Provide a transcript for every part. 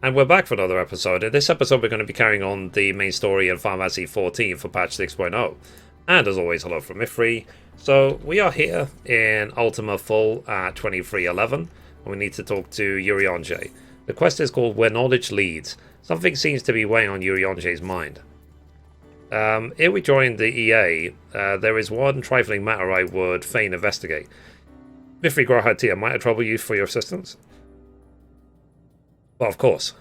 And we're back for another episode. In this episode, we're going to be carrying on the main story in Final Fantasy XIV for patch 6.0. And as always, hello from Mithrie. So we are here in Ultima Full at 2311, and we need to talk to Urianger. The quest is called Where Knowledge Leads. Something seems to be weighing on Urianger's mind. Here we join the EA. There is one trifling matter I would fain investigate. Mithrie Grahatia, might I trouble you for your assistance? Well, of course.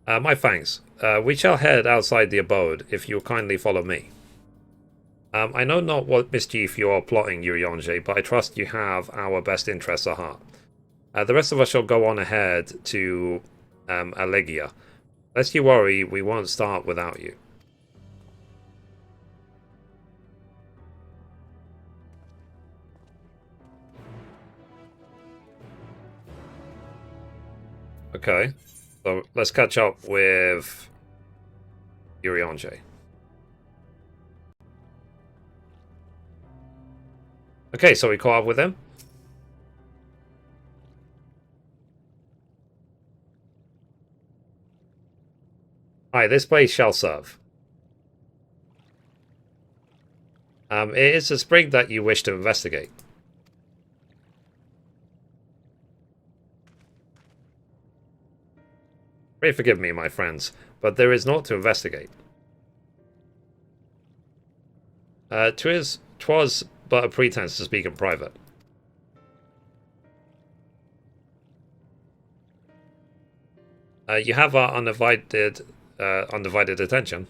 My thanks. We shall head outside the abode, if you'll kindly follow me. I know not what mischief you are plotting, Urianger, but I trust you have our best interests at heart. The rest of us shall go on ahead to Allegia. Lest you worry, we won't start without you. Okay, so let's catch up with Urianger. Okay, so we caught up with him. Hi, this place shall serve. It is a spring that you wish to investigate. Pray forgive me, my friends, but there is naught to investigate. 'Twas but a pretense to speak in private. You have our undivided attention.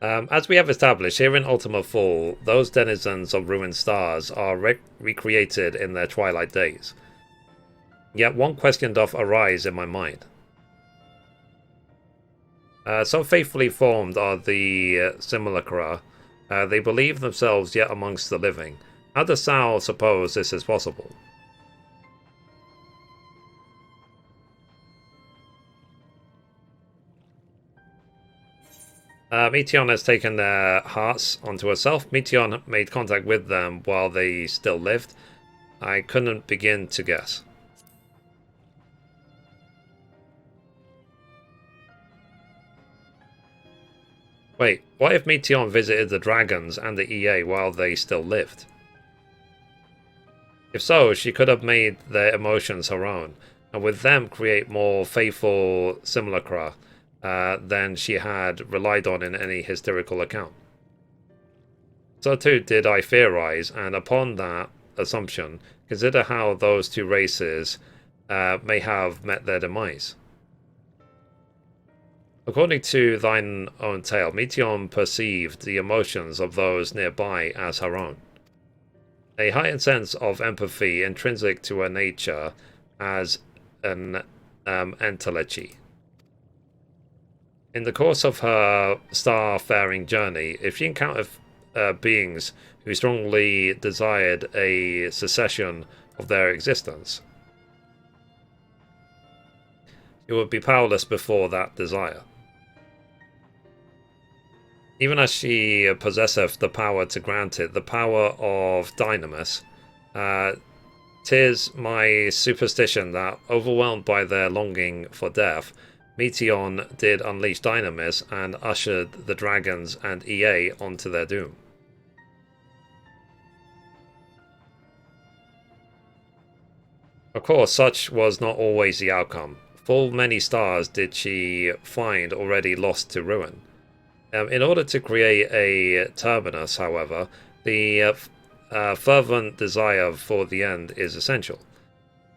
As we have established, here in Ultima Fall, those denizens of ruined stars are recreated in their twilight days. Yet one question doth arise in my mind. So faithfully formed are the simulacra, they believe themselves yet amongst the living. How does Sal suppose this is possible? Meteon has taken their hearts onto herself. Meteon made contact with them while they still lived. I couldn't begin to guess. Wait, what if Meteon visited the dragons and the EA while they still lived? If so, she could have made their emotions her own, and with them create more faithful simulacra than she had relied on in any historical account. So too did I theorize, and upon that assumption, consider how those two races may have met their demise. According to thine own tale, Meteon perceived the emotions of those nearby as her own. A heightened sense of empathy intrinsic to her nature as an entelechy. In the course of her star-faring journey, if she encountered beings who strongly desired a cessation of their existence, she would be powerless before that desire. Even as she possesseth the power to grant it, the power of Dynamis, 'tis my superstition that, overwhelmed by their longing for death, Meteon did unleash Dynamis and ushered the dragons and EA onto their doom. Of course, such was not always the outcome. Full many stars did she find already lost to ruin. In order to create a terminus, however, the fervent desire for the end is essential.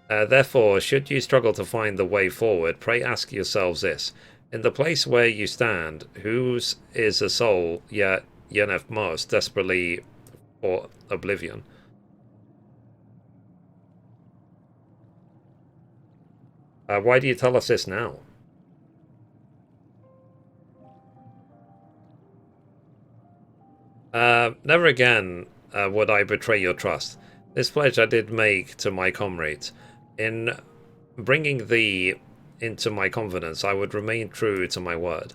Therefore, should you struggle to find the way forward, pray ask yourselves this. In the place where you stand, whose is the soul yet yearneth most desperately for oblivion? Why do you tell us this now? Never again would I betray your trust. This pledge I did make to my comrades. In bringing thee into my confidence, I would remain true to my word.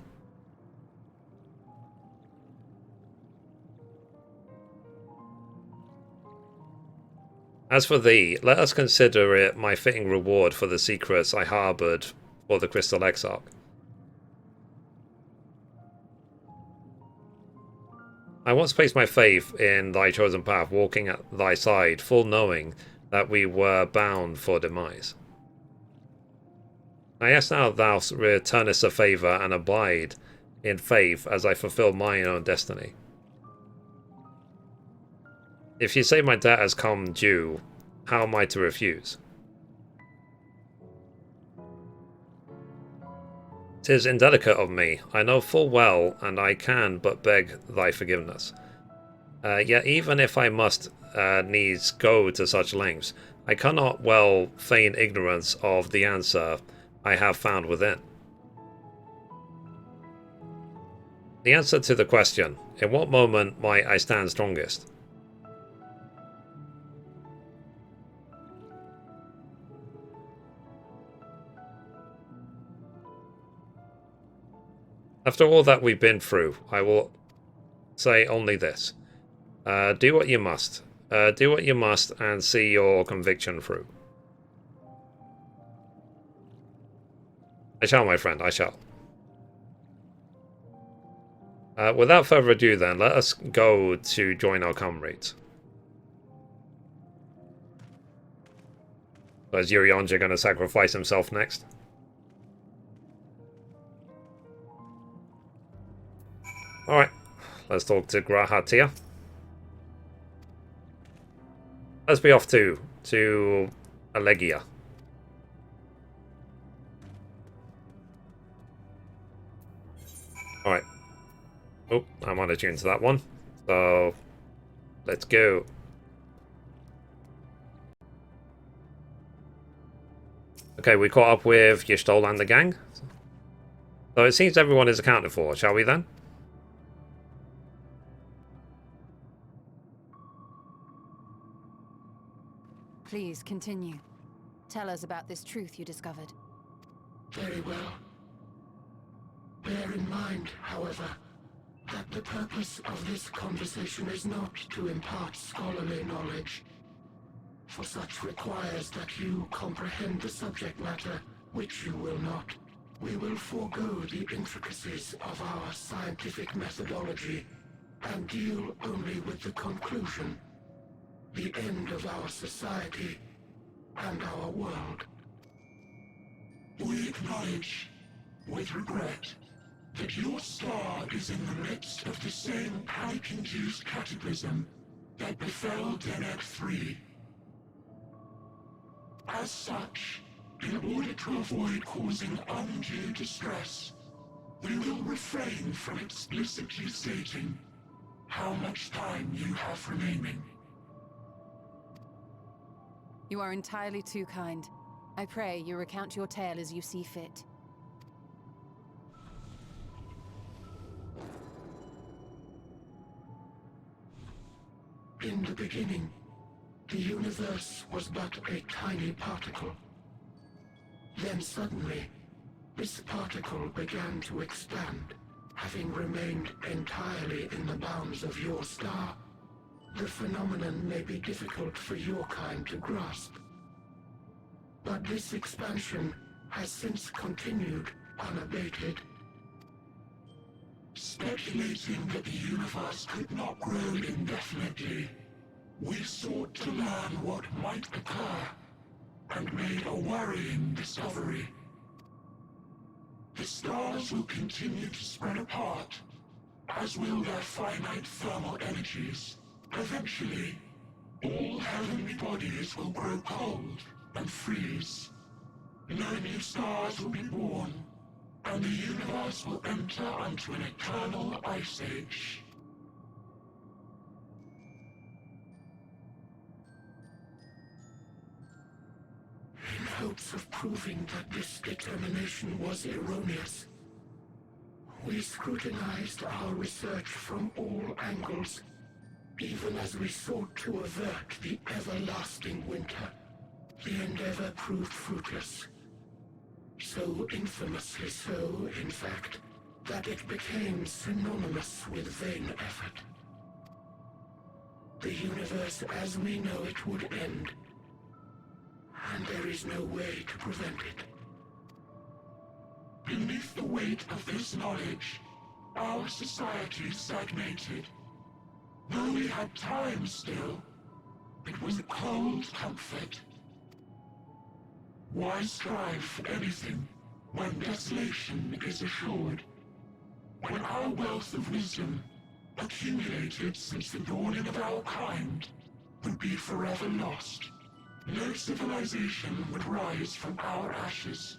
As for thee, let us consider it my fitting reward for the secrets I harboured for the Crystal Exarch. I once placed my faith in thy chosen path, walking at thy side, full knowing that we were bound for demise. I ask now thou returnest a favour and abide in faith as I fulfil mine own destiny. If you say my debt has come due, how am I to refuse? 'Tis indelicate of me, I know full well, and I can but beg thy forgiveness. Yet even if I must needs go to such lengths, I cannot well feign ignorance of the answer I have found within. The answer to the question, in what moment might I stand strongest? After all that we've been through, I will say only this. Do what you must. Do what you must and see your conviction through. I shall, my friend, I shall. Without further ado then, let us go to join our comrades. Is Urianger going to sacrifice himself next? Alright, let's talk to Grahatia. Let's be off to Allegia. Alright. Oh, I'm on a tune to that one. So, let's go. Okay, we caught up with Y'shtol and the gang. So it seems everyone is accounted for, shall we then? Please continue. Tell us about this truth you discovered. Very well. Bear in mind, however, that the purpose of this conversation is not to impart scholarly knowledge, for such requires that you comprehend the subject matter, which you will not. We will forego the intricacies of our scientific methodology and deal only with the conclusion, the end of our society and our world. We acknowledge, with regret, that your star is in the midst of the same panic-induced cataclysm that befell Deneb 3. As such, in order to avoid causing undue distress, we will refrain from explicitly stating how much time you have remaining. You are entirely too kind. I pray you recount your tale as you see fit. In the beginning, the universe was but a tiny particle. Then suddenly, this particle began to expand, having remained entirely in the bounds of your star. The phenomenon may be difficult for your kind to grasp. But this expansion has since continued unabated. Speculating that the universe could not grow indefinitely, we sought to learn what might occur, and made a worrying discovery. The stars will continue to spread apart, as will their finite thermal energies. Eventually, all heavenly bodies will grow cold and freeze. No new stars will be born, and the universe will enter onto an eternal ice age. In hopes of proving that this determination was erroneous, we scrutinized our research from all angles, even as we sought to avert the everlasting winter. The endeavor proved fruitless. So infamously so, in fact, that it became synonymous with vain effort. The universe as we know it would end, and there is no way to prevent it. Beneath the weight of this knowledge, our society stagnated. Though we had time still, it was a cold comfort. Why strive for anything when desolation is assured? When our wealth of wisdom, accumulated since the dawning of our kind, would be forever lost. No civilization would rise from our ashes.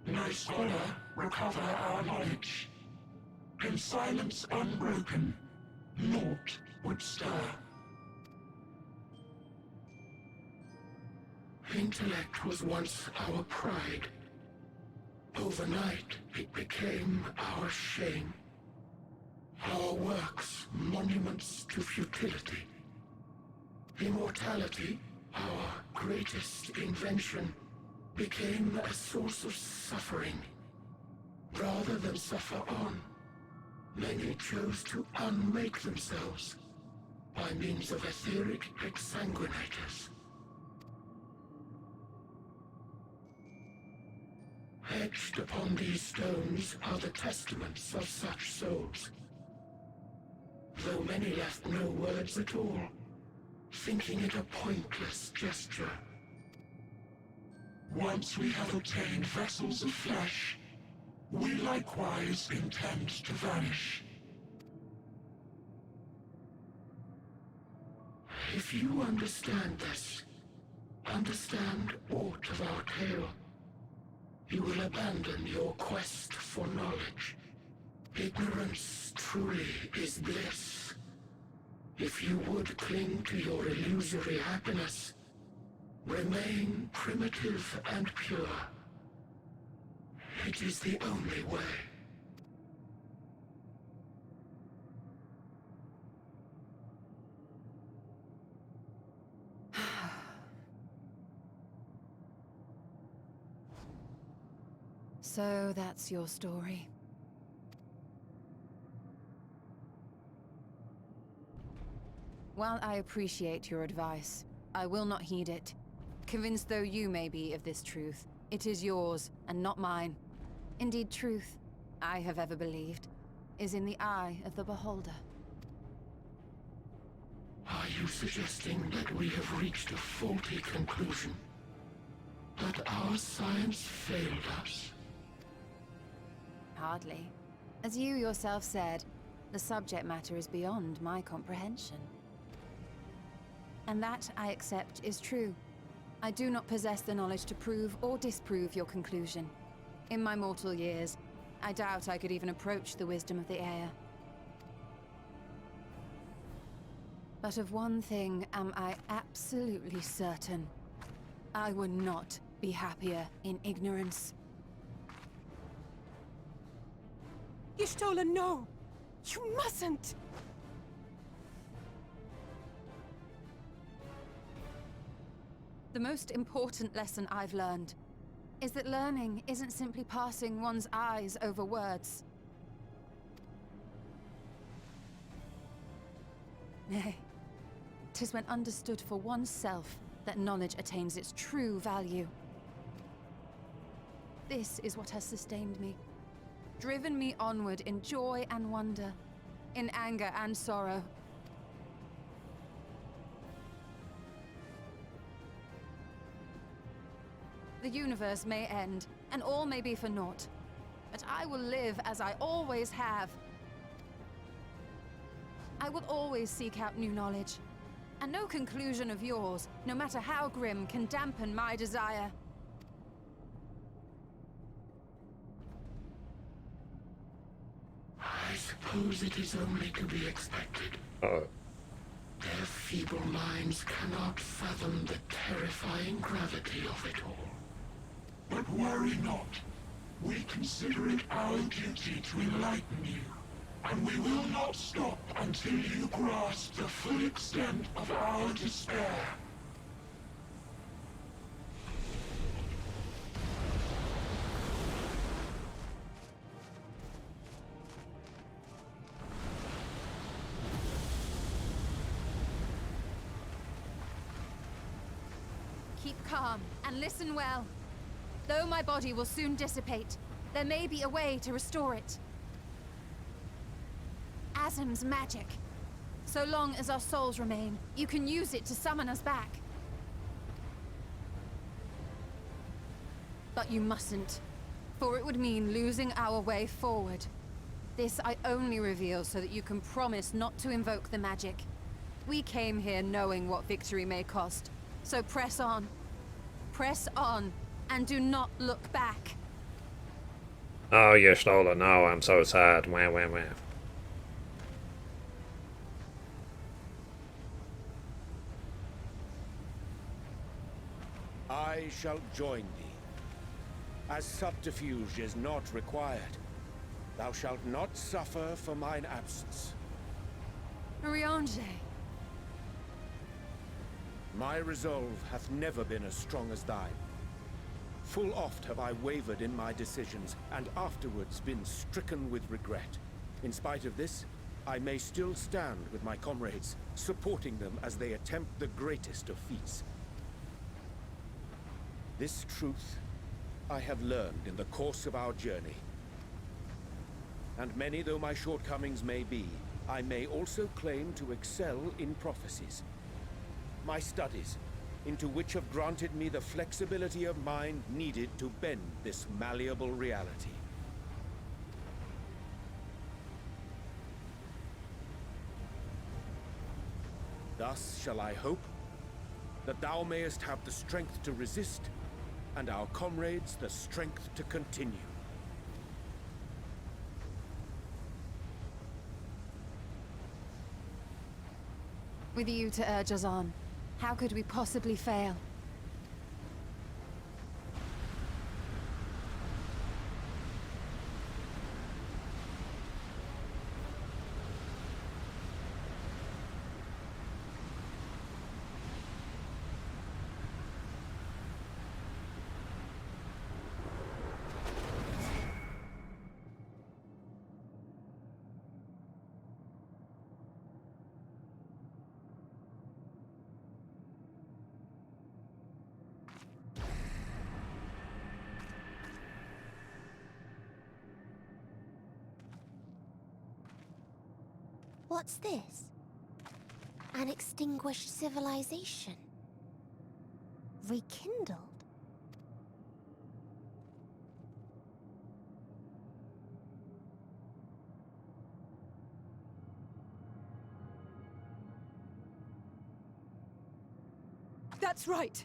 No scholar recover our knowledge. In silence unbroken, naught would stir. Intellect was once our pride. Overnight, it became our shame. Our works, monuments to futility. Immortality, our greatest invention, became a source of suffering. Rather than suffer on, many chose to unmake themselves by means of etheric exsanguinators. Etched upon these stones are the testaments of such souls. Though many left no words at all, thinking it a pointless gesture. Once we have obtained vessels of flesh, we likewise intend to vanish. If you understand this, understand aught of our tale, you will abandon your quest for knowledge. Ignorance truly is bliss. If you would cling to your illusory happiness, remain primitive and pure. It is the only way. So that's your story. While I appreciate your advice, I will not heed it. Convinced though you may be of this truth, it is yours and not mine. Indeed, truth, I have ever believed, is in the eye of the beholder. Are you suggesting that we have reached a faulty conclusion? That our science failed us? Hardly. As you yourself said, the subject matter is beyond my comprehension. And that, I accept, is true. I do not possess the knowledge to prove or disprove your conclusion. In my mortal years, I doubt I could even approach the wisdom of the air. But of one thing am I absolutely certain. I would not be happier in ignorance. Y'shtola, no! You mustn't! The most important lesson I've learned is that learning isn't simply passing one's eyes over words. Nay, 'tis when understood for oneself that knowledge attains its true value. This is what has sustained me, driven me onward in joy and wonder, in anger and sorrow. The universe may end, and all may be for naught. But I will live as I always have. I will always seek out new knowledge. And no conclusion of yours, no matter how grim, can dampen my desire. I suppose it is only to be expected. Oh. Their feeble minds cannot fathom the terrifying gravity of it all. But worry not. We consider it our duty to enlighten you, and we will not stop until you grasp the full extent of our despair. Keep calm and listen well. Though my body will soon dissipate, there may be a way to restore it. Asm's magic. So long as our souls remain, you can use it to summon us back. But you mustn't, for it would mean losing our way forward. This I only reveal so that you can promise not to invoke the magic. We came here knowing what victory may cost, so press on. Press on, and do not look back. Oh, you stole it. No, I'm so sad. Wah, wah, wah. I shall join thee. As subterfuge is not required, thou shalt not suffer for mine absence. Riange. My resolve hath never been as strong as thine. Full oft have I wavered in my decisions, and afterwards been stricken with regret. In spite of this, I may still stand with my comrades, supporting them as they attempt the greatest of feats. This truth I have learned in the course of our journey. And many though my shortcomings may be, I may also claim to excel in prophecies. My studies, into which have granted me the flexibility of mind needed to bend this malleable reality. Thus shall I hope that thou mayest have the strength to resist, and our comrades the strength to continue. With you to urge us on, how could we possibly fail? What's this? An extinguished civilization. Rekindled? That's right.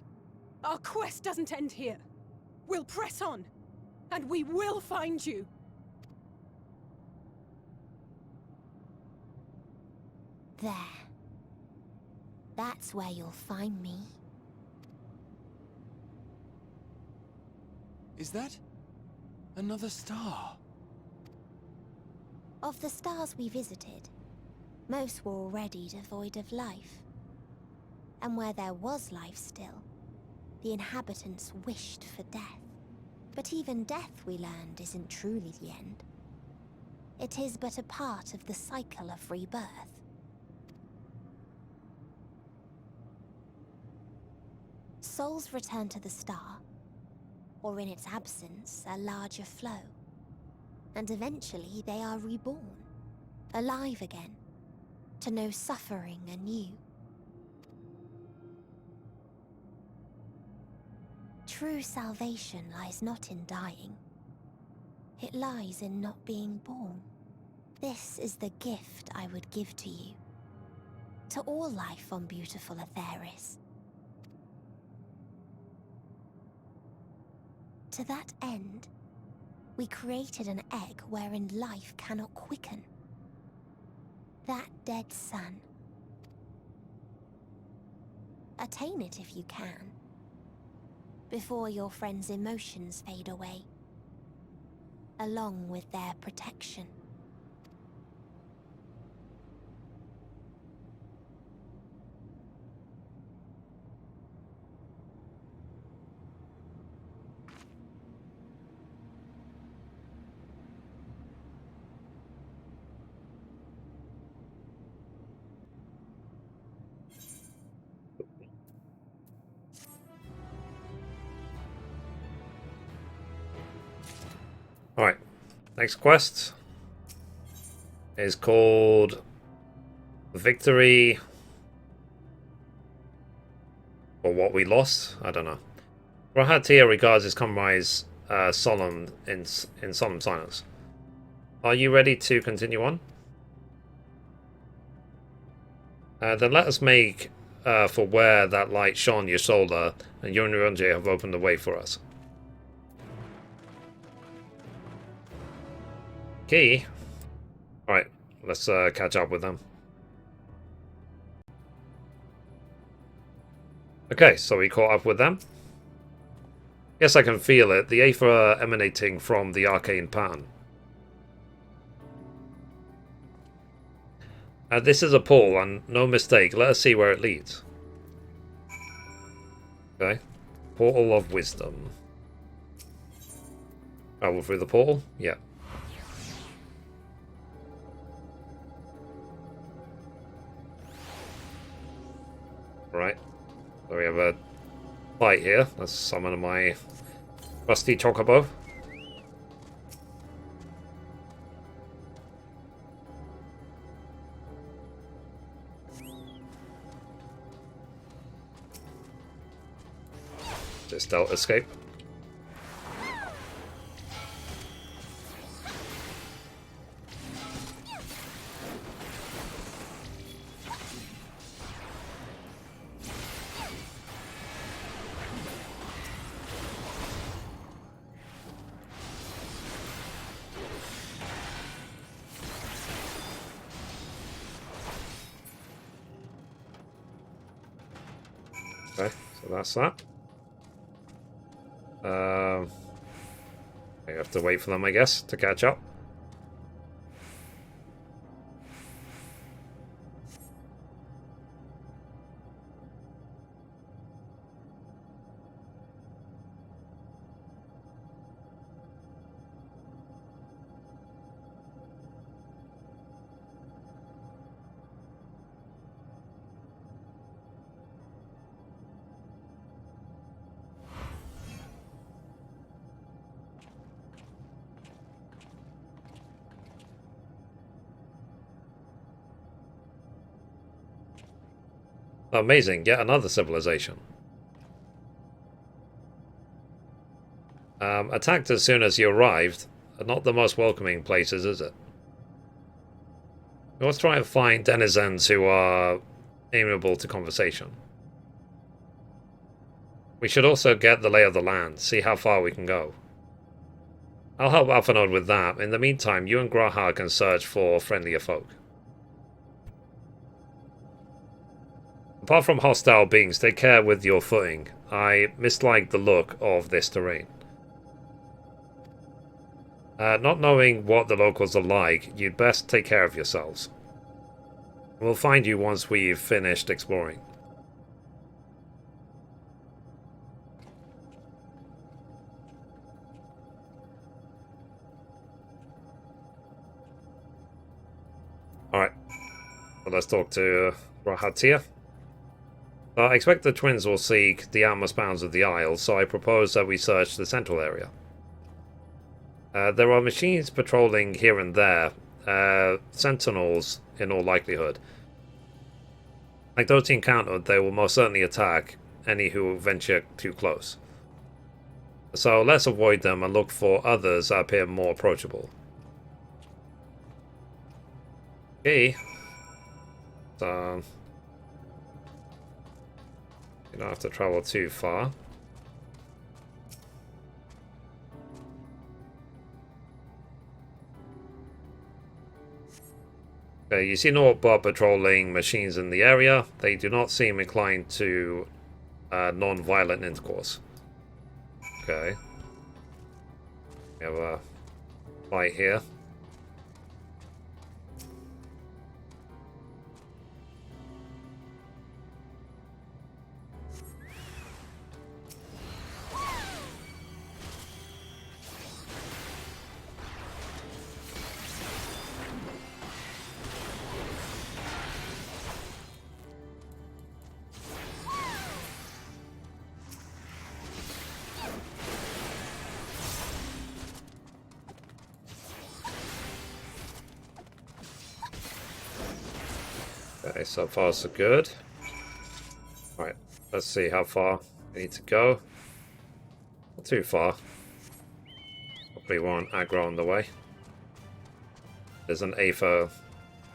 Our quest doesn't end here. We'll press on, and we will find you. There. That's where you'll find me. Is that another star? Of the stars we visited, most were already devoid of life. And where there was life still, the inhabitants wished for death. But even death, we learned, isn't truly the end. It is but a part of the cycle of rebirth. Souls return to the star, or in its absence, a larger flow. And eventually they are reborn, alive again, to know suffering anew. True salvation lies not in dying. It lies in not being born. This is the gift I would give to you. To all life on beautiful Aetheris. To that end, we created an egg wherein life cannot quicken. That dead sun. Attain it if you can, before your friends' emotions fade away, along with their protection. Next quest is called Victory for What We Lost. I don't know. Rahatia regards his compromise solemn in solemn silence. Are you ready to continue on? Then let us make for where that light shone your shoulder, and you and Yunje have opened the way for us. Key? Alright, let's catch up with them. Okay, so we caught up with them. Yes, I can feel it. The aether emanating from the arcane pan. This is a pull, and no mistake. Let us see where it leads. Okay. Portal of Wisdom. Travel through the portal? Yeah. Right. So we have a fight here. Let's summon my rusty chocobo. Just stealth escape. Okay, so that's that. I have to wait for them, I guess, to catch up. Amazing, yet another civilization. Attacked as soon as you arrived. Not the most welcoming places, is it? Let's try and find denizens who are amenable to conversation. We should also get the lay of the land, see how far we can go. I'll help Alphanode with that. In the meantime, you and Graha can search for friendlier folk. Apart from hostile beings, take care with your footing. I mislike the look of this terrain. Not knowing what the locals are like, you'd best take care of yourselves. We'll find you once we've finished exploring. Alright, well, let's talk to Rahatia. I expect the twins will seek the outmost bounds of the Isle, so I propose that we search the central area. There are machines patrolling here and there, sentinels in all likelihood. Like those encountered, they will most certainly attack any who venture too close. So let's avoid them and look for others that appear more approachable. Okay. So you don't have to travel too far. Okay, you see naught but patrolling machines in the area. They do not seem inclined to non-violent intercourse. Okay. We have a fight here. Okay, so far so good. Right, let's see how far we need to go. Not too far. Hopefully we won't aggro on the way. There's an Aether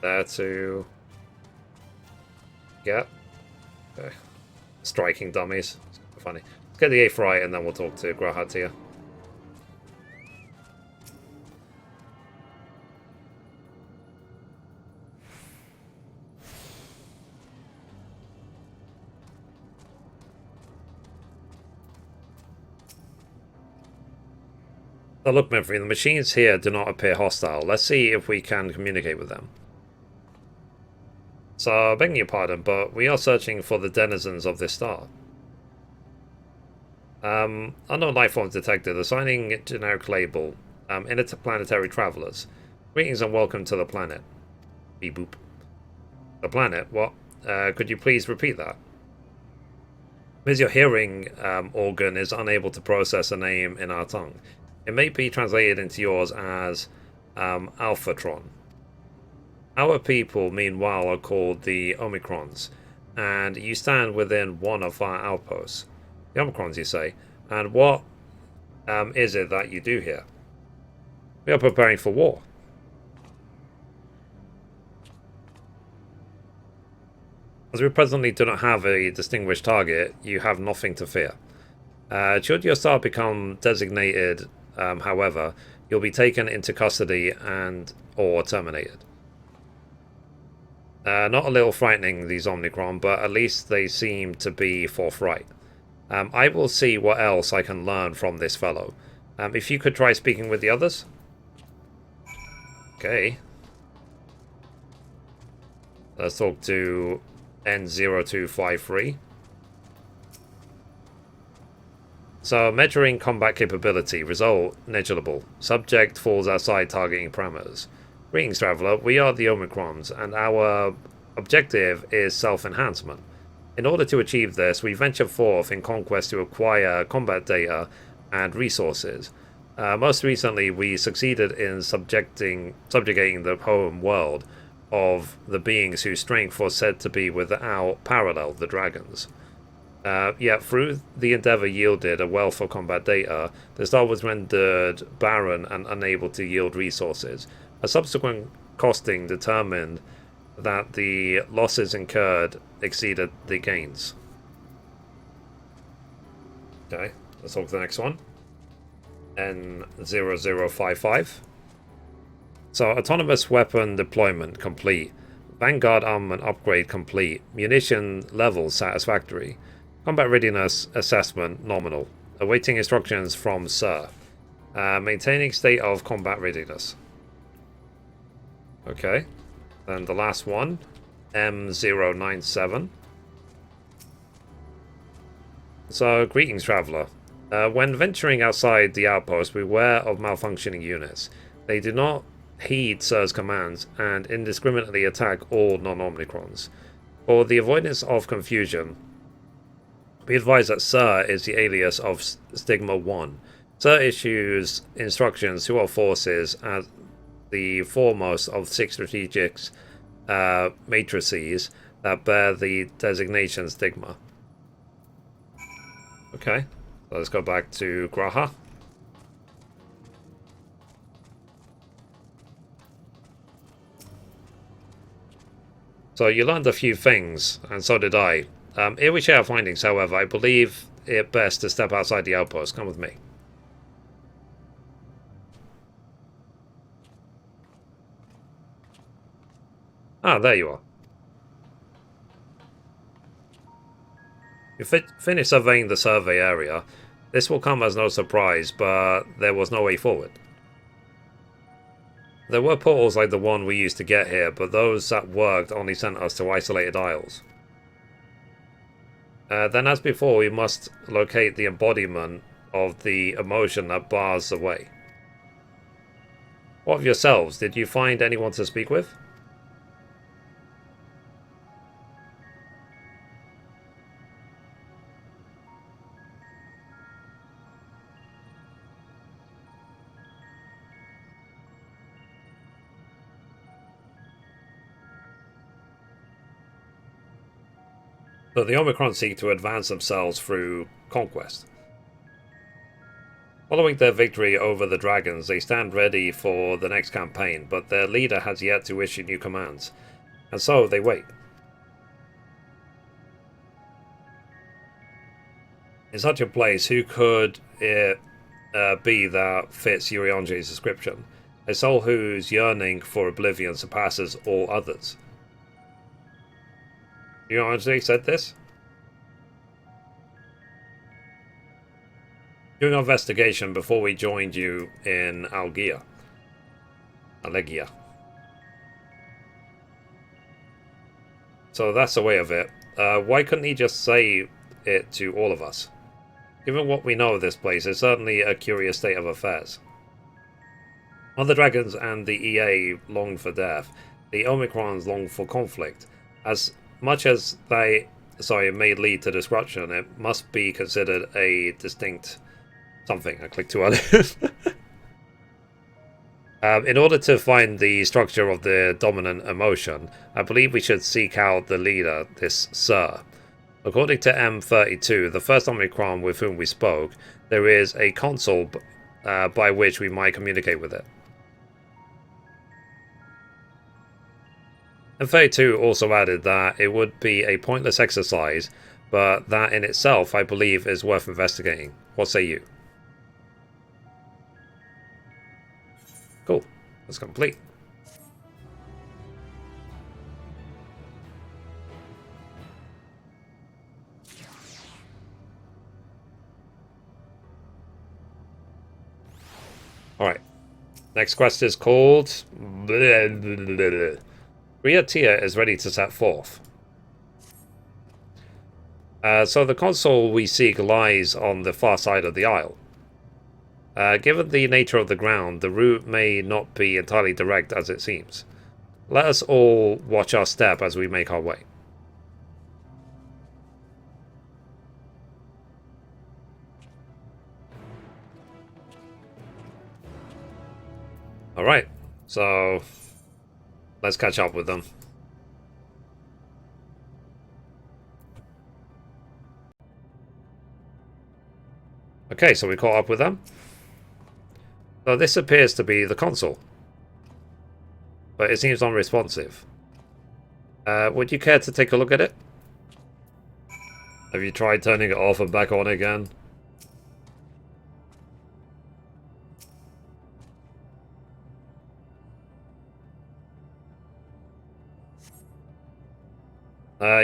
there to get. Okay. Striking dummies. It's funny. Let's get the Aether right and then we'll talk to Grahatia. So look, Mithrie, the machines here do not appear hostile. Let's see if we can communicate with them. So, begging your pardon, but we are searching for the denizens of this star. Unknown life forms detected, assigning generic label, interplanetary travelers. Greetings and welcome to the planet. Beep boop. The planet? What? Could you please repeat that? Because your hearing organ is unable to process a name in our tongue. It may be translated into yours as Alphatron. Our people, meanwhile, are called the Omicrons, and you stand within one of our outposts. The Omicrons, you say? And what is it that you do here? We are preparing for war. As we presently do not have a distinguished target, you have nothing to fear. Should your star become designated, however, you'll be taken into custody and or terminated. Not a little frightening, these Omicron, but at least they seem to be forthright. I will see what else I can learn from this fellow. If you could try speaking with the others. Okay. Let's talk to N0253. So, measuring combat capability. Result, negligible. Subject falls outside targeting parameters. Greetings, Traveller. We are the Omicrons, and our objective is self-enhancement. In order to achieve this, we venture forth in conquest to acquire combat data and resources. Most recently, we succeeded in subjugating the home world of the beings whose strength was said to be without parallel, the dragons. Yet through the endeavor yielded a wealth of combat data, the star was rendered barren and unable to yield resources. A subsequent costing determined that the losses incurred exceeded the gains. Okay, let's talk to the next one. N0055. So, autonomous weapon deployment complete. Vanguard armament upgrade complete. Munition level satisfactory. Combat readiness assessment nominal. Awaiting instructions from Sir. Maintaining state of combat readiness. Okay. Then the last one. M097. So, greetings, Traveller. When venturing outside the outpost, beware of malfunctioning units. They do not heed Sir's commands and indiscriminately attack all non-Omicrons. For the avoidance of confusion, be advised that Sir is the alias of Stigma 1. Sir issues instructions to our forces as the foremost of 6 strategic matrices that bear the designation Stigma. Okay, so let's go back to Graha. So you learned a few things, and so did I. Here we share our findings, however. I believe it best to step outside the outpost. Come with me. Ah, there you are. You finished surveying the survey area. This will come as no surprise, but there was no way forward. There were portals like the one we used to get here, but those that worked only sent us to isolated isles. Then as before, we must locate the embodiment of the emotion that bars the way. What of yourselves? Did you find anyone to speak with? So the Omicron seek to advance themselves through conquest. Following their victory over the dragons, they stand ready for the next campaign, but their leader has yet to issue new commands, and so they wait. In such a place, who could it be that fits Urionge's description? A soul whose yearning for oblivion surpasses all others. Urionge said this? During our investigation before we joined you in Allegia. So that's the way of it. Why couldn't he just say it to all of us? Given what we know of this place, it's certainly a curious state of affairs. While the dragons and the EA longed for death, the Omicrons longed for conflict. As much as they may lead to destruction, it must be considered a distinct something. I clicked too early. In order to find the structure of the dominant emotion, I believe we should seek out the leader, this Sir. According to M32, the first Omicron with whom we spoke, there is a console by which we might communicate with it. M32 also added that it would be a pointless exercise, but that in itself I believe is worth investigating. What say you? Cool. That's complete. Alright. Next quest is called... Riatia is ready to set forth. So the console we seek lies on the far side of the isle. Given the nature of the ground, the route may not be entirely direct as it seems. Let us all watch our step as we make our way. Alright, so let's catch up with them. Okay, so we caught up with them. So this appears to be the console, but it seems unresponsive. Would you care to take a look at it? Have you tried turning it off and back on again?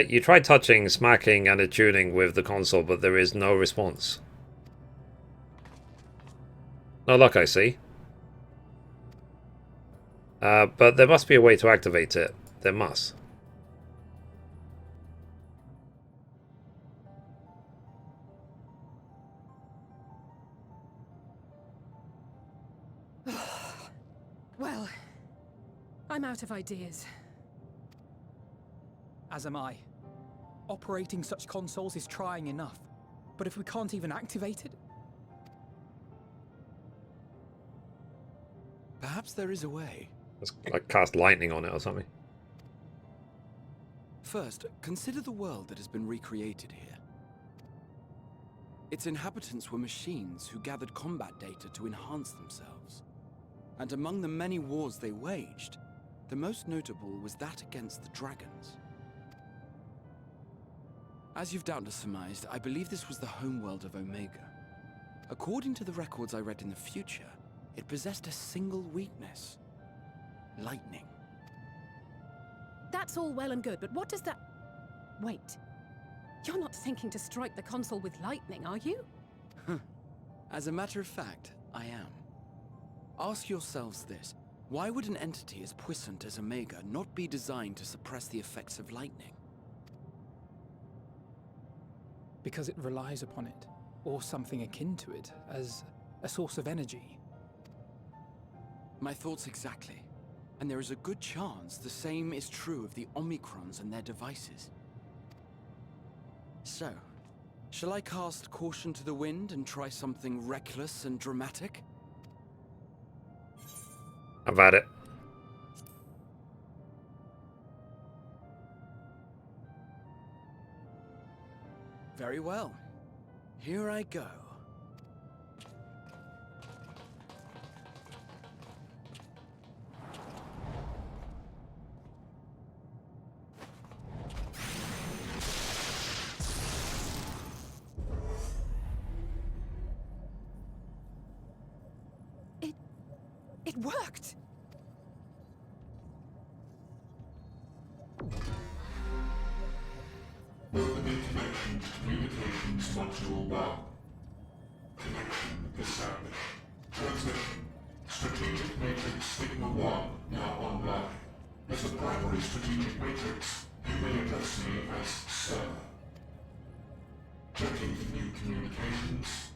You tried touching, smacking, and attuning with the console, but there is no response. No luck, I see. But there must be a way to activate it. There must. Well, I'm out of ideas. As am I. Operating such consoles is trying enough. But if we can't even activate it... Perhaps there is a way. Let's like cast lightning on it or something. First, consider the world that has been recreated here. Its inhabitants were machines who gathered combat data to enhance themselves. And among the many wars they waged, the most notable was that against the dragons. As you've doubtless surmised, I believe this was the homeworld of Omega. According to the records I read in the future, it possessed a single weakness: lightning. That's all well and good, but what does that... Wait. You're not thinking to strike the console with lightning, are you? As a matter of fact, I am. Ask yourselves this. Why would an entity as puissant as Omega not be designed to suppress the effects of lightning? Because it relies upon it, or something akin to it, as a source of energy. My thoughts exactly. And there is a good chance the same is true of the Omicrons and their devices. So, shall I cast caution to the wind and try something reckless and dramatic? How about it? Very well. Here I go. It worked! Opening connection to Communications Module 1. Connection established. Transmission. Strategic Matrix Sigma 1 now online. As a primary strategic matrix, you may address me as Sir. Checking for new communications.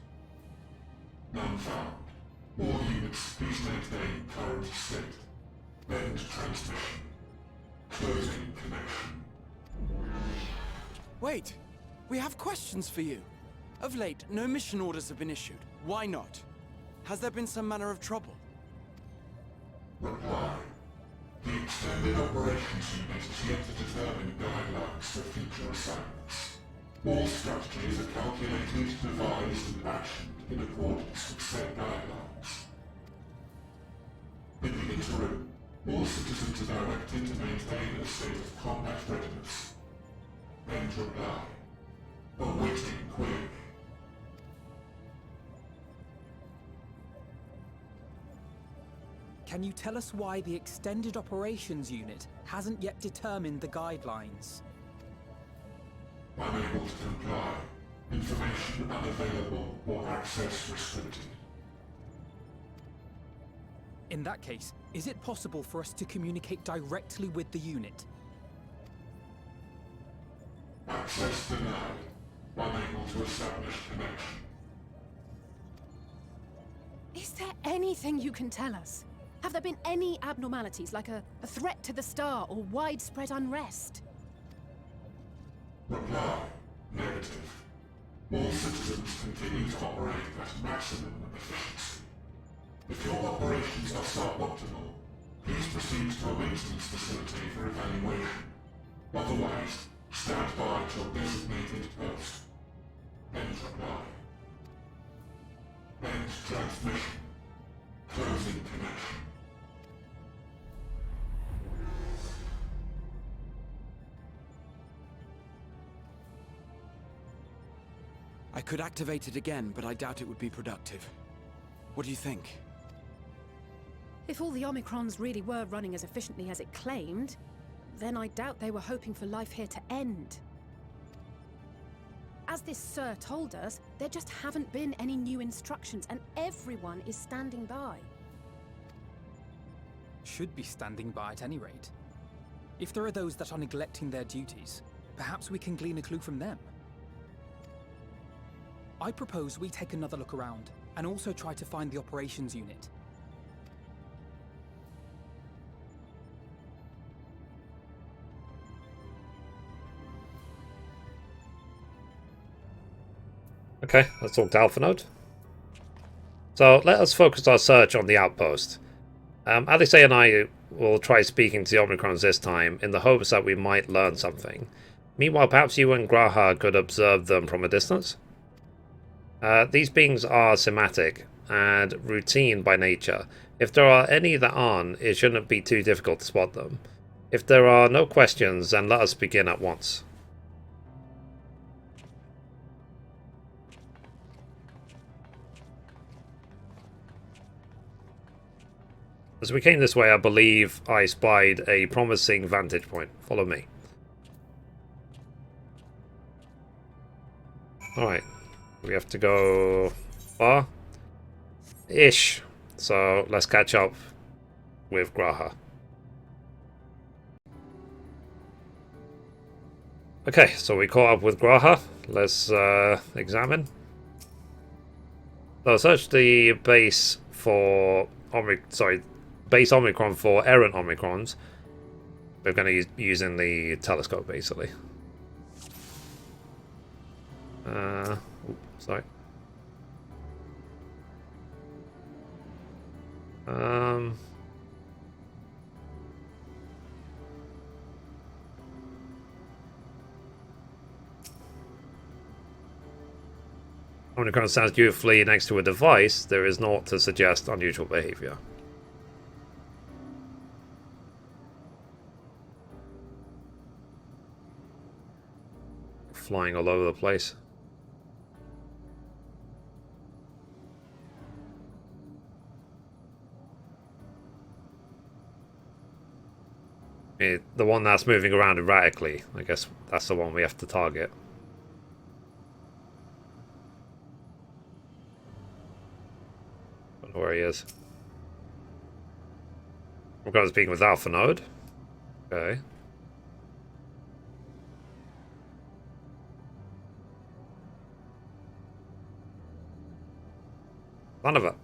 None found. All units, please maintain current state. End transmission. Closing connection. Wait! We have questions for you. Of late, no mission orders have been issued. Why not? Has there been some manner of trouble? Reply. The Extended Operations Unit is yet to determine guidelines for future assignments. All strategies are calculated, devised, and actioned in accordance with said guidelines. In the interim, all citizens are directed to maintain a state of combat readiness. End reply. Awaiting query. Can you tell us why the Extended Operations Unit hasn't yet determined the guidelines? Unable to comply. Information unavailable or access restricted. In that case, is it possible for us to communicate directly with the unit? Access denied. Unable to establish connection. Is there anything you can tell us? Have there been any abnormalities, like a threat to the star or widespread unrest? Reply. Negative. All citizens continue to operate at maximum efficiency. If your operations are suboptimal, please proceed to a maintenance facility for evaluation. Otherwise, stand by at your designated post. End reply. End transmission. Closing connection. I could activate it again, but I doubt it would be productive. What do you think? If all the Omicrons really were running as efficiently as it claimed, then I doubt they were hoping for life here to end. As this Sir told us, there just haven't been any new instructions, and everyone is standing by. Should be standing by at any rate. If there are those that are neglecting their duties, perhaps we can glean a clue from them. I propose we take another look around, and also try to find the operations unit. Okay, let's talk to Alpha Node. So let us focus our search on the outpost. Alice and I will try speaking to the Omicrons this time in the hopes that we might learn something. Meanwhile, perhaps you and Graha could observe them from a distance? These beings are semantic and routine by nature. If there are any that aren't, it shouldn't be too difficult to spot them. If there are no questions, then let us begin at once. As we came this way, I believe I spied a promising vantage point. Follow me. Alright. We have to go far-ish. So let's catch up with Graha. Okay, so we caught up with Graha. Let's examine. So search the base for base Omicron for errant Omicrons. We're going to use using the telescope basically. Sorry. Omnicron stands dutifully next to a device. There is naught to suggest unusual behavior. Flying all over the place. The one that's moving around erratically, I guess that's the one we have to target. Don't know where he is. We're going to speaking with Alpha Node. Okay. Son of a...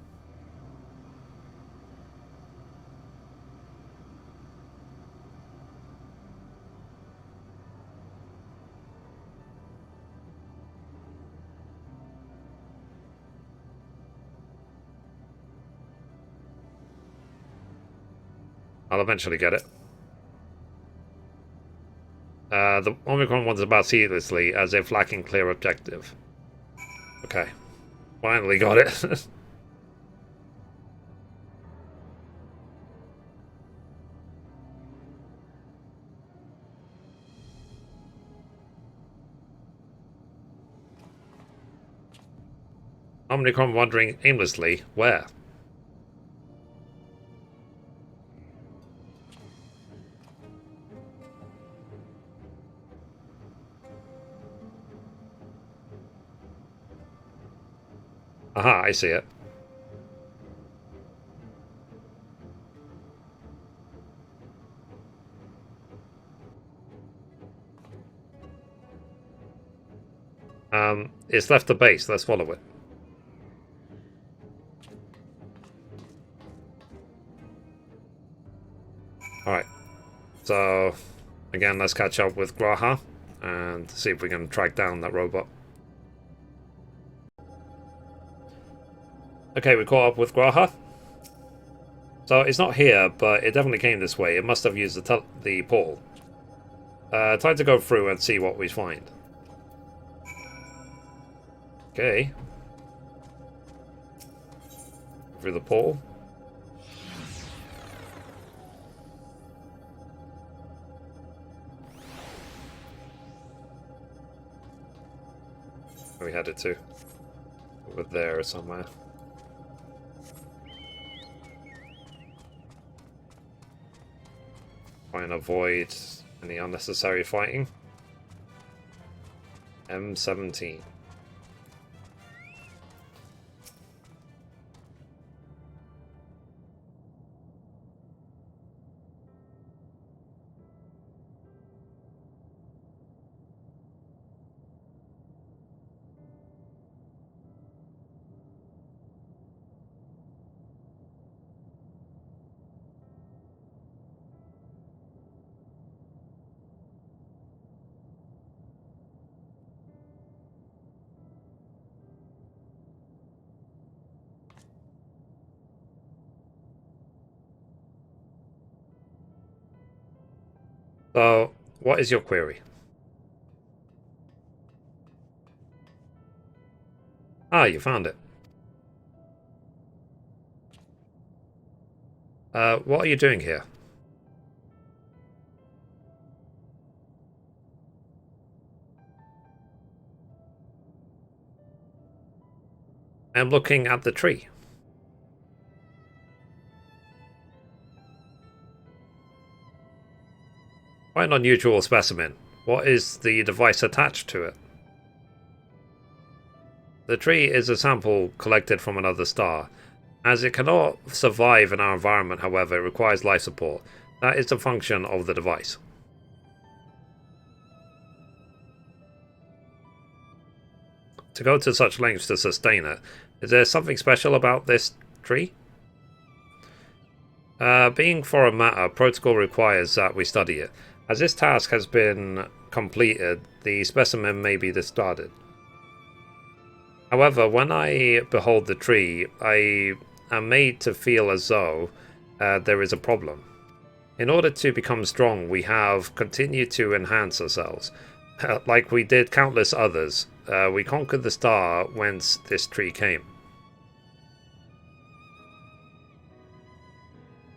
I'll eventually get it. The Omicron one's about seamlessly, as if lacking clear objective. Okay. Finally got it. Omnicron wandering aimlessly. Where? Aha, I see it. It's left the base. Let's follow it. Alright. So, again, let's catch up with Graha and see if we can track down that robot. Okay, we caught up with Graha. So it's not here, but it definitely came this way. It must have used the portal. Time to go through and see what we find. Okay. Through the portal. Where we headed to? Over there somewhere. Try and avoid any unnecessary fighting. M17. So, what is your query? Ah, you found it. What are you doing here? I'm looking at the tree. Quite an unusual specimen. What is the device attached to it? The tree is a sample collected from another star. As it cannot survive in our environment, however, it requires life support. That is the function of the device. To go to such lengths to sustain it, is there something special about this tree? Being foreign matter, protocol requires that we study it. As this task has been completed, the specimen may be discarded. However, when I behold the tree, I am made to feel as though there is a problem. In order to become strong, we have continued to enhance ourselves. like we did countless others. We conquered the star whence this tree came.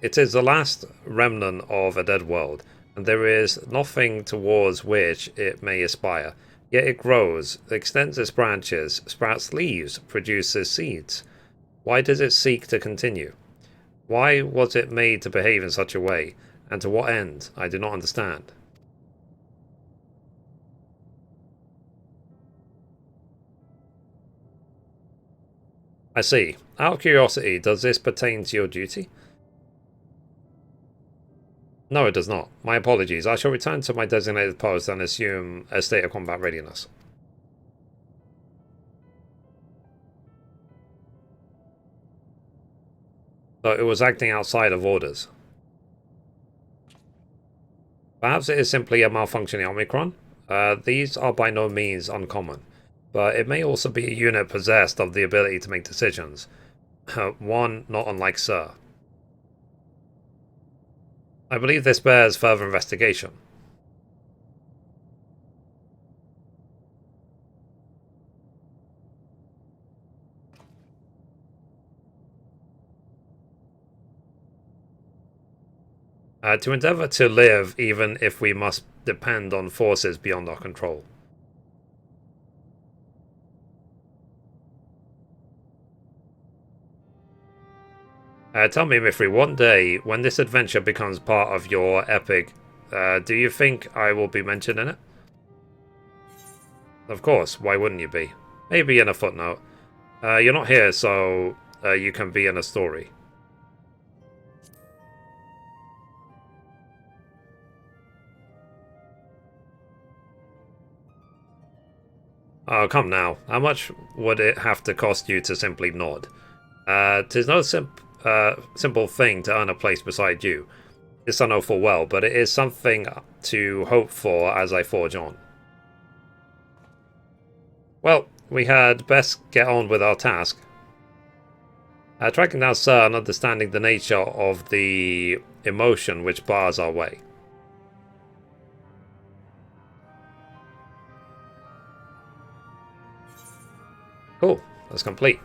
It is the last remnant of a dead world, and there is nothing towards which it may aspire. Yet it grows, extends its branches, sprouts leaves, produces seeds. Why does it seek to continue? Why was it made to behave in such a way? And to what end? I do not understand. I see. Out of curiosity, does this pertain to your duty? No, it does not. My apologies. I shall return to my designated post and assume a state of combat readiness. So it was acting outside of orders. Perhaps it is simply a malfunctioning Omicron. These are by no means uncommon, but it may also be a unit possessed of the ability to make decisions. One not unlike Sir. I believe this bears further investigation. To endeavour to live even if we must depend on forces beyond our control. Tell me, Mithrie, one day, when this adventure becomes part of your epic, do you think I will be mentioned in it? Of course, why wouldn't you be? Maybe in a footnote. You're not here, so you can be in a story. Oh, come now. How much would it have to cost you to simply nod? 'Tis no simple thing to earn a place beside you. This I know full well, but it is something to hope for as I forge on. Well, we had best get on with our task. Tracking down Sir and understanding the nature of the emotion which bars our way. Cool, that's complete.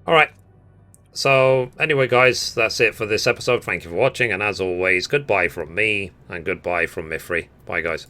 Alright, so anyway guys, that's it for this episode. Thank you for watching, and as always, goodbye from me, and goodbye from Mithrie. Bye guys.